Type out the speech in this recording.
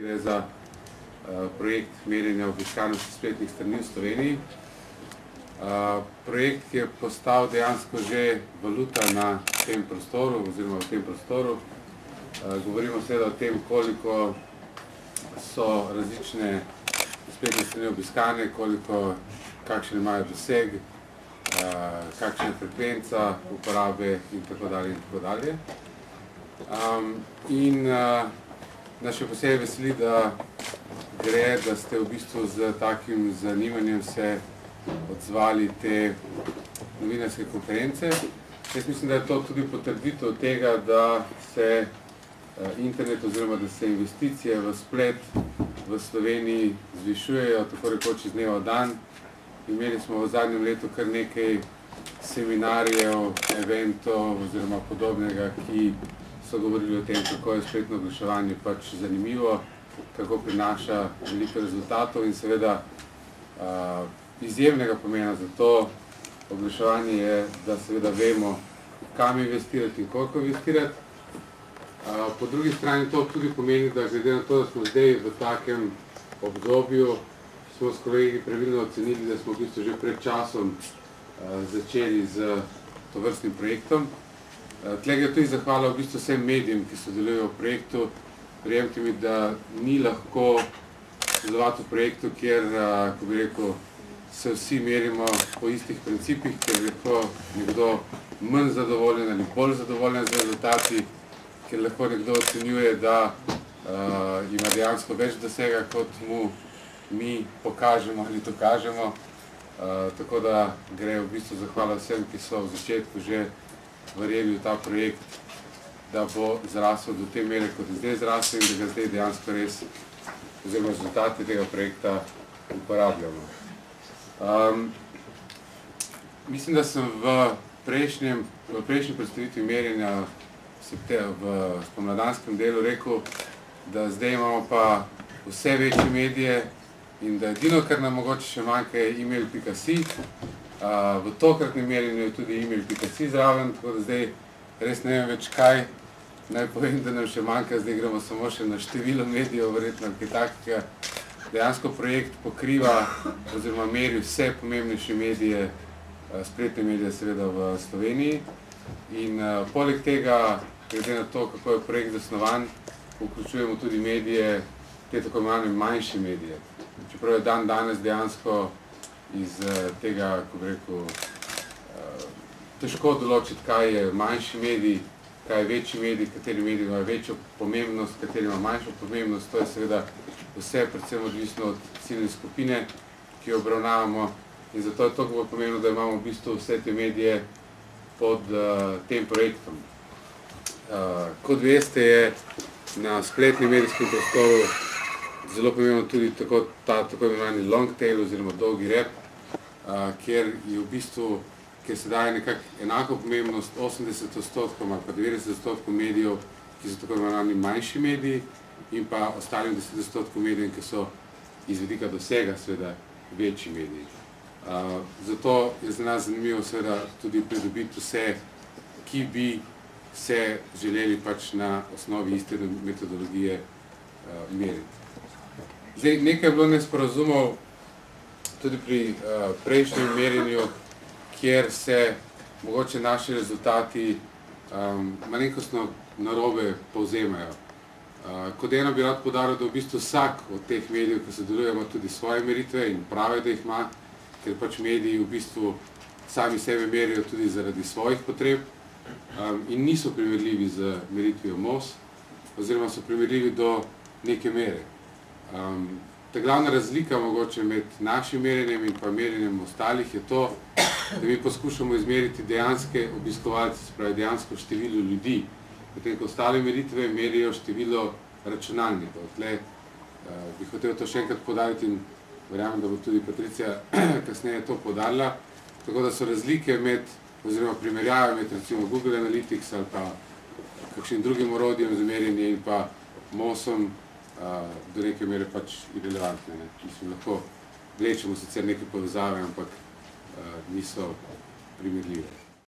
Gre za projekt merjenja obiskanosti spletnih strani v Sloveniji. Projekt je postal dejansko že valuta na tem prostoru oziroma v tem prostoru. Govorimo seveda o tem, koliko so različne spletne strani obiskane, kakšen imajo doseg, kakšna je frekvenca uporabe in tako dalje in tako dalje. Nas še posebej veseli, da ste v bistvu z takim zanimanjem se odzvali te novinarske konference. Jaz mislim, da je to tudi potrditev tega, da se internet oziroma da se investicije v splet v Sloveniji zvišujejo, tako rekoč iz dneva v dan. Imeli smo v zadnjem letu kar nekaj seminarjev, eventov oziroma podobnega, ki so govorili o tem, kako je spletno oglaševanje pač zanimivo, kako prinaša veliko rezultatov in seveda izjemnega pomena za to oglaševanje je, da seveda vemo, kam investirati in koliko investirati. Po drugi strani to tudi pomeni, da glede na to, da smo zdaj v takem obdobju, smo s kolegi pravilno ocenili, da smo v bistvu že pred časom začeli z tovrstnim projektom. Tle gre tudi zahvala v bistvu vsem medijem, ki sodelujejo v projektu. Verjemite mi, da ni lahko sodelovati v projektu, kjer, ko bi rekel, se vsi merimo po istih principih, ker je lahko nekdo manj zadovoljen ali bolj zadovoljen z rezultati, ker lahko nekdo ocenjuje, da ima dejansko več dosega, kot mu mi pokažemo ali dokažemo. Tako da gre v bistvu zahvala vsem, ki so v začetku že verjeli v ta projekt, da bo zrasel do te mere, kot je zdaj zrasel in da ga zdaj dejansko res, oziroma rezultati tega projekta uporabljamo. Mislim, da sem v prejšnji predstavitvi merjenja v spomladanskem delu rekel, da zdaj imamo pa vse večje medije in da edino, kar nam mogoče še manjka, je email.si. V tokratnem merjenju je tudi email.si zraven, tako da zdaj res ne vem več kaj. Naj povem, da nam še manjka, zdaj gremo samo še na število medijev, verjetno kaj takega. Dejansko projekt pokriva oziroma meri vse pomembnejše medije, spletne medije seveda v Sloveniji. In poleg tega, glede na to, kako je projekt zasnovan, vključujemo tudi medije, te tako imenovane manjše medije. Čeprav je danes dejansko iz tega, ko bi rekel, težko določiti, kaj je manjši medij, kaj je večji medij, kateri medij ima večjo pomembnost, kateri ima manjšo pomembnost. To je seveda vse predvsem odvisno od ciljne skupine, ki jo obravnavamo. In zato je toliko pomembno, da imamo v bistvu vse te medije pod tem projektom. Kot veste, je na spletnem medijskem prostoru zelo pomembno tudi ta tako imenovani long tail oziroma dolgi rep, kjer je v bistvu, kjer se daje nekako enako pomembnost 80% ali pa 90% medijev, ki so tako imenovani manjši mediji, in pa ostalim 10% medijev, ki so iz vidika dosega seveda večji mediji. Zato je za nas zanimivo seveda tudi pridobiti vse, ki bi se želeli pač na osnovi iste metodologije meriti. Zdaj, nekaj je bilo nesporazumov tudi pri prejšnjem merjenju, kjer se mogoče naši rezultati malenkostno narobe povzemajo. Kot eno bi rad poudaril, da v bistvu vsak od teh medijev, ki sodeluje, ima tudi svoje meritve in pravi, da jih ima, ker pač mediji v bistvu sami sebe merijo tudi zaradi svojih potreb in niso primerljivi z meritvijo MOS, oziroma so primerljivi do neke mere. Ta glavna razlika mogoče med našim merjenjem in pa merjenjem ostalih je to, da mi poskušamo izmeriti dejanske obiskovalce, se pravi dejansko število ljudi, potem ko ostale meritve merijo število računalnikov. Tle bi hotel to še enkrat poudariti in verjamem, da bo tudi Patricija kasneje to poudarila. Tako da so razlike med, oziroma primerjave med recimo Google Analytics ali pa kakšnim drugim orodjem za merjenje in pa MOS-om do neke mere pač irelevantne. Mislim, lahko vlečemo sicer neke povezave, ampak niso primerljive.